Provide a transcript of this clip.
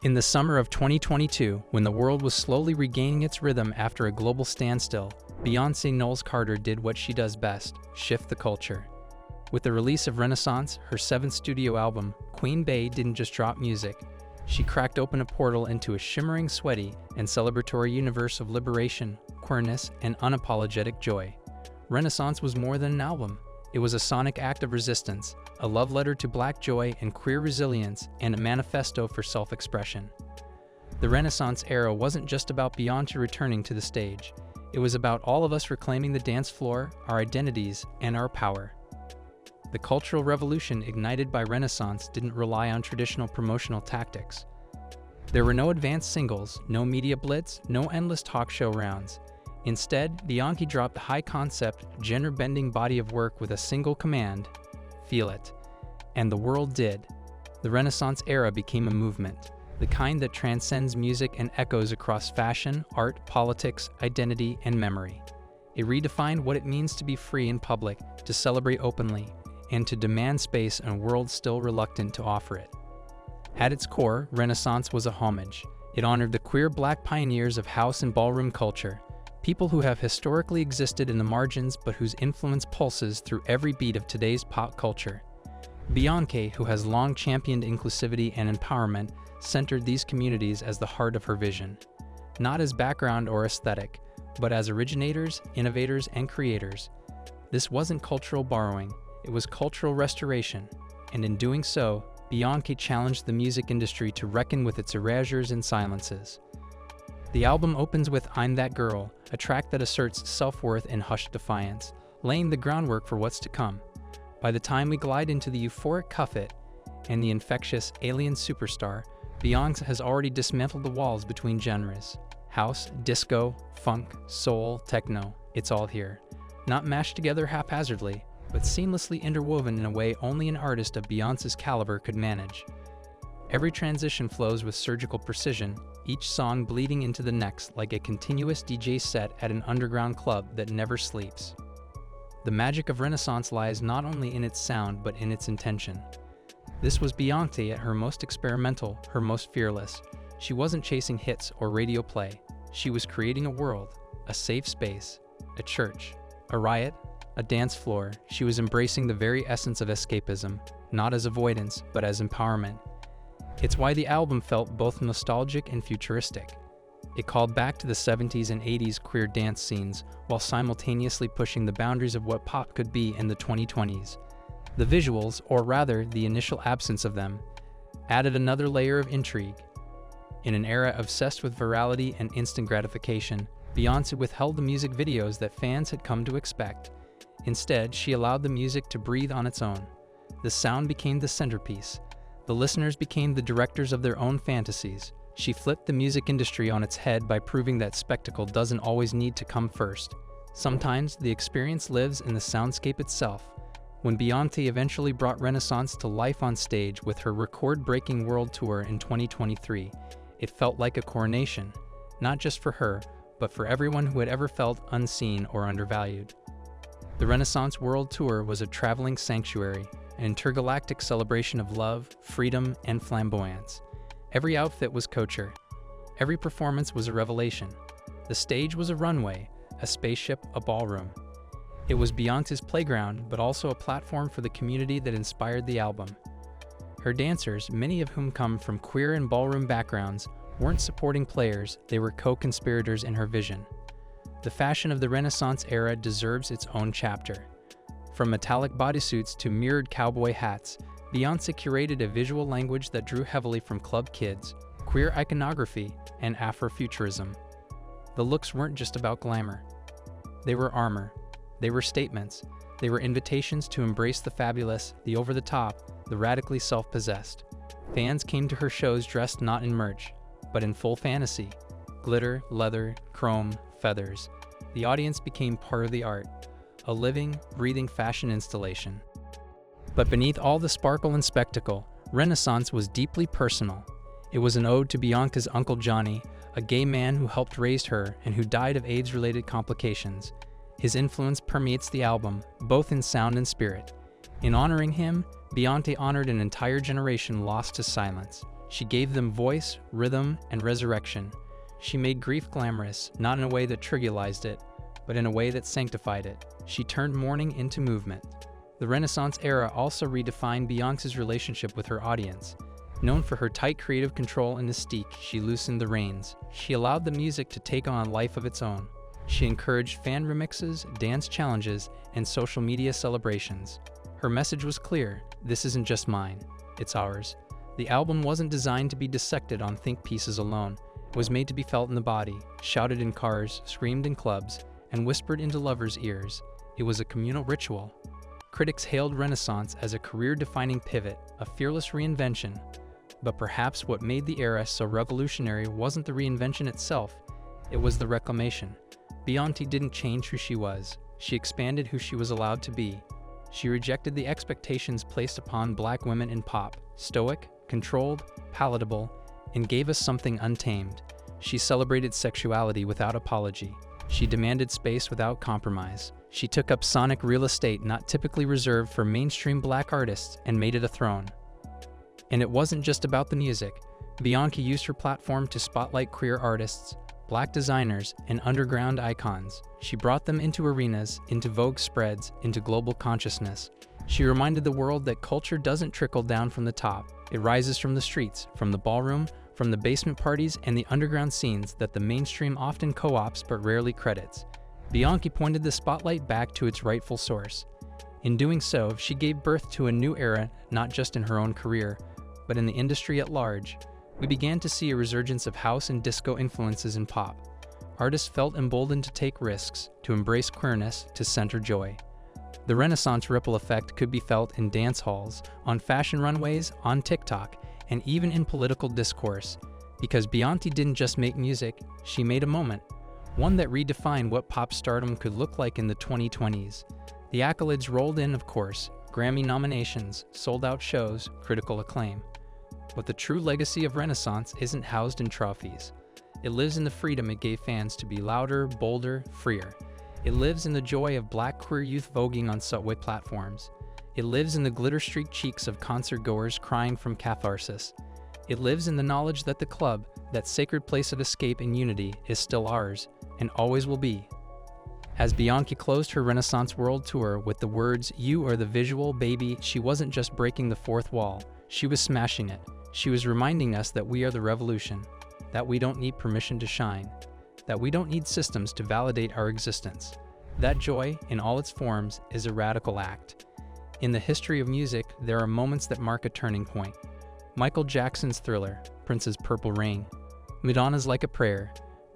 In the summer of 2022, when the world was slowly regaining its rhythm after a global standstill, Beyoncé Knowles Carter did what she does best: shift the culture. With the release of Renaissance, her seventh studio album, Queen Bey didn't just drop music. She cracked open a portal into a shimmering, sweaty, and celebratory universe of liberation, queerness, and unapologetic joy. Renaissance was more than an album. It was a sonic act of resistance, a love letter to Black joy and queer resilience, and a manifesto for self-expression. The Renaissance era wasn't just about Beyoncé returning to the stage. It was about all of us reclaiming the dance floor, our identities, and our power. The cultural revolution ignited by Renaissance didn't rely on traditional promotional tactics. There were no advanced singles, no media blitz, no endless talk show rounds. Instead, Beyoncé dropped the high-concept, gender-bending body of work with a single command: feel it. And the world did. The Renaissance era became a movement, the kind that transcends music and echoes across fashion, art, politics, identity, and memory. It redefined what it means to be free in public, to celebrate openly, and to demand space in a world still reluctant to offer it. At its core, Renaissance was a homage. It honored the queer Black pioneers of house and ballroom culture, people who have historically existed in the margins but whose influence pulses through every beat of today's pop culture. Beyoncé, who has long championed inclusivity and empowerment, centered these communities as the heart of her vision. Not as background or aesthetic, but as originators, innovators, and creators. This wasn't cultural borrowing, it was cultural restoration, and in doing so, Beyoncé challenged the music industry to reckon with its erasures and silences. The album opens with I'm That Girl, a track that asserts self-worth in hushed defiance, laying the groundwork for what's to come. By the time we glide into the euphoric Cuff It and the infectious Alien Superstar, Beyoncé has already dismantled the walls between genres. House, disco, funk, soul, techno, it's all here. Not mashed together haphazardly, but seamlessly interwoven in a way only an artist of Beyoncé's caliber could manage. Every transition flows with surgical precision, each song bleeding into the next like a continuous DJ set at an underground club that never sleeps. The magic of Renaissance lies not only in its sound but in its intention. This was Beyoncé at her most experimental, her most fearless. She wasn't chasing hits or radio play. She was creating a world, a safe space, a church, a riot, a dance floor. She was embracing the very essence of escapism, not as avoidance, but as empowerment. It's why the album felt both nostalgic and futuristic. It called back to the 70s and 80s queer dance scenes, while simultaneously pushing the boundaries of what pop could be in the 2020s. The visuals, or rather the initial absence of them, added another layer of intrigue. In an era obsessed with virality and instant gratification, Beyoncé withheld the music videos that fans had come to expect. Instead, she allowed the music to breathe on its own. The sound became the centerpiece. The listeners became the directors of their own fantasies. She flipped the music industry on its head by proving that spectacle doesn't always need to come first. Sometimes the experience lives in the soundscape itself. When Beyoncé eventually brought Renaissance to life on stage with her record-breaking world tour in 2023, it felt like a coronation, not just for her, but for everyone who had ever felt unseen or undervalued. The Renaissance World Tour was a traveling sanctuary, an intergalactic celebration of love, freedom, and flamboyance. Every outfit was couture. Every performance was a revelation. The stage was a runway, a spaceship, a ballroom. It was Beyoncé's playground, but also a platform for the community that inspired the album. Her dancers, many of whom come from queer and ballroom backgrounds, weren't supporting players, they were co-conspirators in her vision. The fashion of the Renaissance era deserves its own chapter. From metallic bodysuits to mirrored cowboy hats, Beyoncé curated a visual language that drew heavily from club kids, queer iconography, and Afrofuturism. The looks weren't just about glamour. They were armor. They were statements. They were invitations to embrace the fabulous, the over-the-top, the radically self-possessed. Fans came to her shows dressed not in merch, but in full fantasy. Glitter, leather, chrome, feathers. The audience became part of the art, a living, breathing fashion installation. But beneath all the sparkle and spectacle, Renaissance was deeply personal. It was an ode to Beyoncé's Uncle Johnny, a gay man who helped raise her and who died of AIDS-related complications. His influence permeates the album, both in sound and spirit. In honoring him, Beyoncé honored an entire generation lost to silence. She gave them voice, rhythm, and resurrection. She made grief glamorous, not in a way that trivialized it, but in a way that sanctified it. She turned mourning into movement. The Renaissance era also redefined Beyoncé's relationship with her audience. Known for her tight creative control and mystique, she loosened the reins. She allowed the music to take on a life of its own. She encouraged fan remixes, dance challenges, and social media celebrations. Her message was clear: this isn't just mine, it's ours. The album wasn't designed to be dissected on think pieces alone. It was made to be felt in the body, shouted in cars, screamed in clubs, and whispered into lovers' ears. It was a communal ritual. Critics hailed Renaissance as a career-defining pivot, a fearless reinvention. But perhaps what made the era so revolutionary wasn't the reinvention itself, it was the reclamation. Beyoncé didn't change who she was. She expanded who she was allowed to be. She rejected the expectations placed upon Black women in pop, stoic, controlled, palatable, and gave us something untamed. She celebrated sexuality without apology. She demanded space without compromise. She took up sonic real estate not typically reserved for mainstream Black artists and made it a throne. And it wasn't just about the music. Beyoncé used her platform to spotlight queer artists, Black designers, and underground icons. She brought them into arenas, into Vogue spreads, into global consciousness. She reminded the world that culture doesn't trickle down from the top. It rises from the streets, from the ballroom, from the basement parties, and the underground scenes that the mainstream often co-ops but rarely credits. Beyoncé pointed the spotlight back to its rightful source. In doing so, she gave birth to a new era, not just in her own career, but in the industry at large. We began to see a resurgence of house and disco influences in pop. Artists felt emboldened to take risks, to embrace queerness, to center joy. The Renaissance ripple effect could be felt in dance halls, on fashion runways, on TikTok, and even in political discourse. Because Beyoncé didn't just make music, she made a moment. One that redefined what pop stardom could look like in the 2020s. The accolades rolled in, of course: Grammy nominations, sold-out shows, critical acclaim. But the true legacy of Renaissance isn't housed in trophies. It lives in the freedom it gave fans to be louder, bolder, freer. It lives in the joy of Black queer youth voguing on subway platforms. It lives in the glitter-streaked cheeks of concert-goers crying from catharsis. It lives in the knowledge that the club, that sacred place of escape and unity, is still ours, and always will be. As Beyoncé closed her Renaissance World Tour with the words, "You are the visual, baby," she wasn't just breaking the fourth wall, she was smashing it. She was reminding us that we are the revolution, that we don't need permission to shine, that we don't need systems to validate our existence. That joy, in all its forms, is a radical act. In the history of music, there are moments that mark a turning point. Michael Jackson's Thriller, Prince's Purple Rain, Madonna's Like a Prayer,